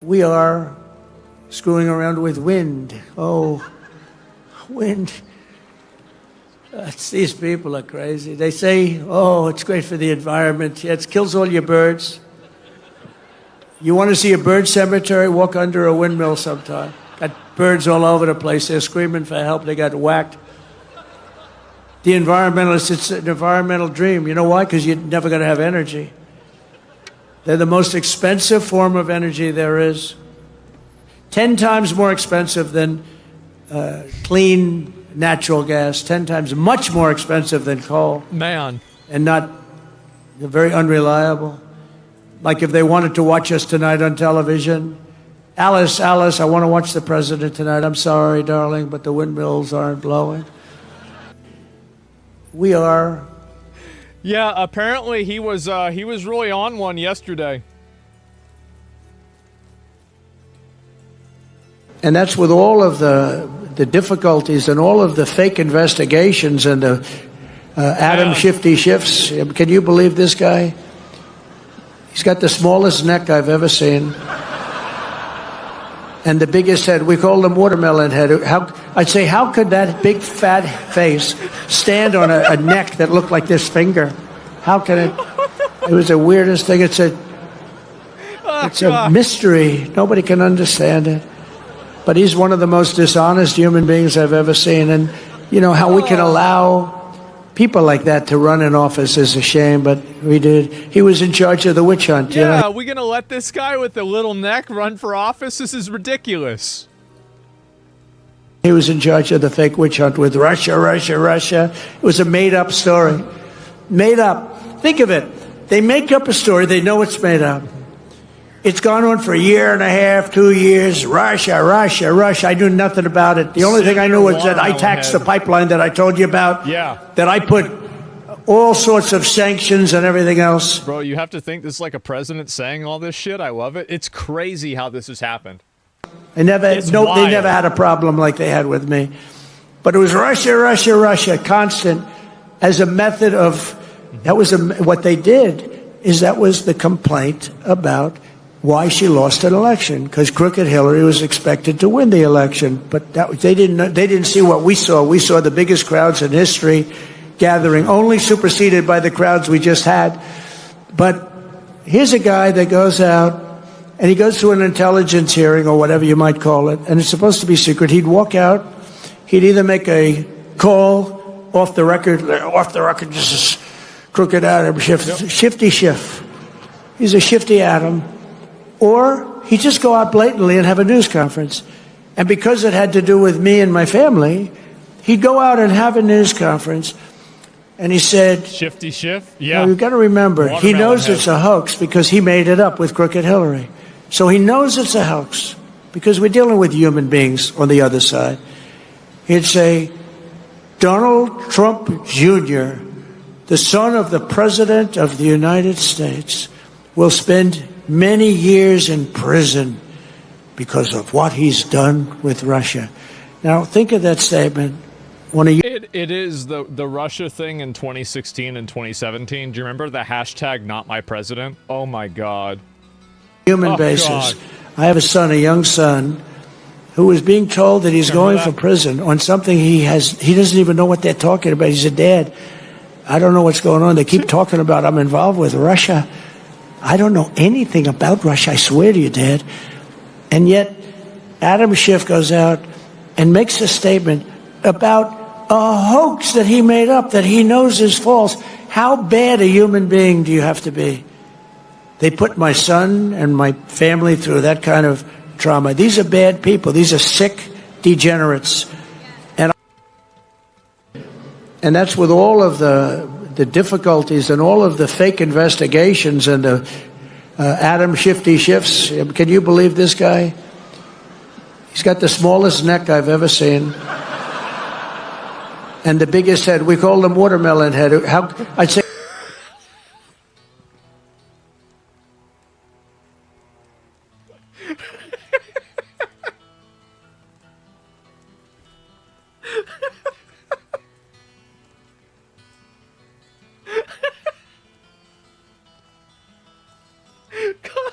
We are screwing around with wind. Oh, wind. These people are crazy. They say, oh, it's great for the environment. Yeah, it kills all your birds. You want to see a bird cemetery? Walk under a windmill sometime. Got birds all over the place. They're screaming for help. They got whacked. The environmentalists, it's an environmental dream. You know why? Because you're never going to have energy. They're the most expensive form of energy there is. 10 times more expensive than clean natural gas. 10 times much more expensive than coal. Man. And they're very unreliable. Like if they wanted to watch us tonight on television, Alice, I want to watch the president tonight. I'm sorry, darling, but the windmills aren't blowing. We are. Yeah, apparently he was really on one yesterday. And that's with all of the difficulties and all of the fake investigations and the Adam Shifty Shifts. Can you believe this guy? He's got the smallest neck I've ever seen. And the biggest head. We call him watermelon head. I'd say, how could that big fat face stand on a neck that looked like this finger? How can it? It was the weirdest thing. It's a mystery. Nobody can understand it. But he's one of the most dishonest human beings I've ever seen. And you know how we can allow people like that to run in office is a shame, but we did. He was in charge of the witch hunt. Yeah, you know? are we gonna let this guy with the little neck run for office? This is ridiculous. He was in charge of the fake witch hunt with Russia. It was a made-up story. Made up. Think of it. They make up a story. They know it's made up. It's gone on for a year and a half, 2 years. Russia. I knew nothing about it. The only thing I knew was that I taxed the pipeline that I told you about. Yeah. That I put all sorts of sanctions and everything else. Bro, you have to think this is like a president saying all this shit. I love it. It's crazy how this has happened. They never had a problem like they had with me. But it was Russia, constant, as a method of, what they did is that was the complaint about why she lost an election, because crooked Hillary was expected to win the election. But they didn't see what we saw. We saw the biggest crowds in history gathering, only superseded by the crowds we just had. But here's a guy that goes out, and he goes to an intelligence hearing, or whatever you might call it, and it's supposed to be secret. He'd walk out, he'd either make a call off the record, just crooked Adam, shifty Schiff. He's a shifty Adam. Or he'd just go out blatantly and have a news conference. And because it had to do with me and my family, he'd go out and have a news conference. And he said, Shifty Schiff? Yeah. You've got to remember, he knows it's a hoax because he made it up with crooked Hillary. So he knows it's a hoax because we're dealing with human beings on the other side. He'd say, Donald Trump Jr., the son of the President of the United States, will spend many years in prison because of what he's done with Russia. Now, think of that statement. It is the Russia thing in 2016 and 2017. Do you remember the hashtag not my president? Oh, my God. Human basis. God. I have a young son, who is being told that he's going for prison on something he doesn't even know what they're talking about. He's a dad. I don't know what's going on. They keep talking about I'm involved with Russia. I don't know anything about Russia, I swear to you, Dad. And yet, Adam Schiff goes out and makes a statement about a hoax that he made up, that he knows is false. How bad a human being do you have to be? They put my son and my family through that kind of trauma. These are bad people. These are sick degenerates. And that's with all of the difficulties and all of the fake investigations and the Adam Shifty Shifts. Can you believe this guy? He's got the smallest neck I've ever seen. And the biggest head. We call him watermelon head. I'd say... God.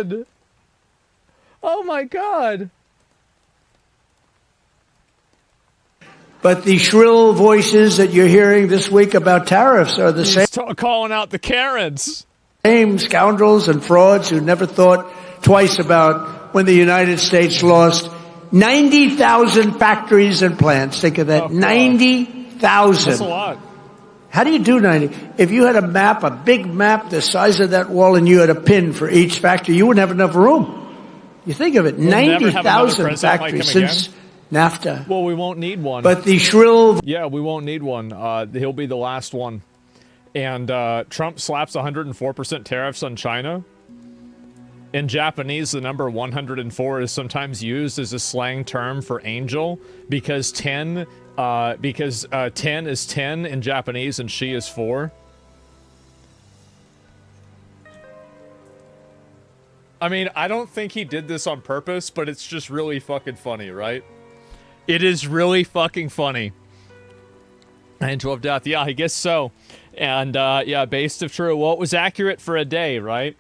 did. Oh my God. But the shrill voices that you're hearing this week about tariffs are the He's calling out the Karens. Same scoundrels and frauds who never thought twice about when the United States lost 90,000 factories and plants. Think of that. Oh, 90,000. That's a lot. How do you do 90? If you had a map, a big map the size of that wall, and you had a pin for each factory, you wouldn't have enough room. You think of it, 90,000 factories since NAFTA. Well, we won't need one. But the shrill... Yeah, we won't need one. He'll be the last one. And Trump slaps 104% tariffs on China. In Japanese, the number 104 is sometimes used as a slang term for angel because 10 is 10 in Japanese and she is 4. I mean, I don't think he did this on purpose, but it's just really fucking funny, right? It is really fucking funny. Angel of Death. Yeah, I guess so. And, yeah, based of true. Well, it was accurate for a day, right?